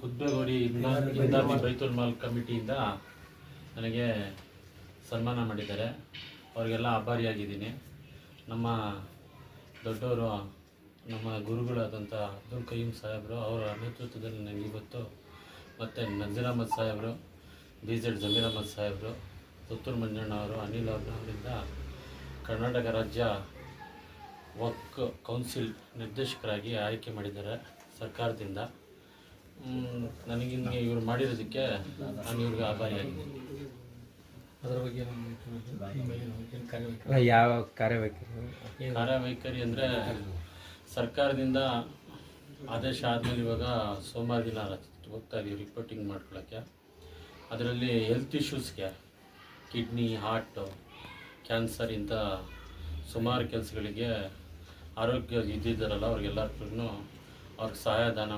ಕುದ್ಬೇಗೋಡಿ ಇಂದಾಮಿ ಬೈತುಲ್ mall ಕಮಿಟಿಯಿಂದ ನನಗೆ ಸನ್ಮಾನ ಮಾಡಿದ್ದಾರೆ. ಅವರಿಗೆಲ್ಲ ಆಭಾರಿಯಾಗಿದ್ದೀನಿ. ನಮ್ಮ ದೊಡ್ಡವರು, ನಮ್ಮ ಗುರುಗಳಾದಂಥ ಅಬ್ದುಲ್ ಕಯ್ಯೂಮ್ ಸಾಹೇಬರು ಅವರ ನೇತೃತ್ವದಲ್ಲಿ ನನಗೆ ಇವತ್ತು, ಮತ್ತು ನಜೀರ್ ಅಹಮದ್ ಸಾಹೇಬರು, BZ ಜಮೀರ್ ಅಹಮದ್ ಸಾಹೇಬರು, ಪುತ್ತೂರು ಮಂಜಣ್ಣ ಅವರು, ಅನಿಲ್ ಅವರಿಂದ ಕರ್ನಾಟಕ ರಾಜ್ಯ ವಕ್ಫ್ ಕೌನ್ಸಿಲ್ ನಿರ್ದೇಶಕರಾಗಿ ಆಯ್ಕೆ ಮಾಡಿದ್ದಾರೆ ಸರ್ಕಾರದಿಂದ. ನನಗಿಂಗೆ ಇವರು ಮಾಡಿರೋದಕ್ಕೆ ನಾನು ಇವ್ರಿಗೆ ಆಭಾರಿಯಾಗಿದ್ದೀನಿ. ಅದರ ಬಗ್ಗೆ ಯಾವ ಕಾರ್ಯವೈಖರಿ ಅಂದರೆ ಸರ್ಕಾರದಿಂದ ಆದೇಶ ಆದಮೇಲೆ ಇವಾಗ ಸೋಮವಾರ ದಿನ ಹೋಗ್ತಾ ಇದ್ದೀವಿ ರಿಪೋರ್ಟಿಂಗ್ ಮಾಡ್ಕೊಳ್ಳೋಕ್ಕೆ. ಅದರಲ್ಲಿ ಹೆಲ್ತ್ ಇಶ್ಯೂಸ್ಗೆ, ಕಿಡ್ನಿ, ಹಾರ್ಟು, ಕ್ಯಾನ್ಸರ್ ಇಂಥ ಸುಮಾರು ಕೆಲಸಗಳಿಗೆ ಆರೋಗ್ಯ ಇದ್ದಿದ್ದಾರಲ್ಲ ಅವ್ರಿಗೆಲ್ಲರಿಗೂ ಅವ್ರಿಗೆ ಸಹಾಯಧನ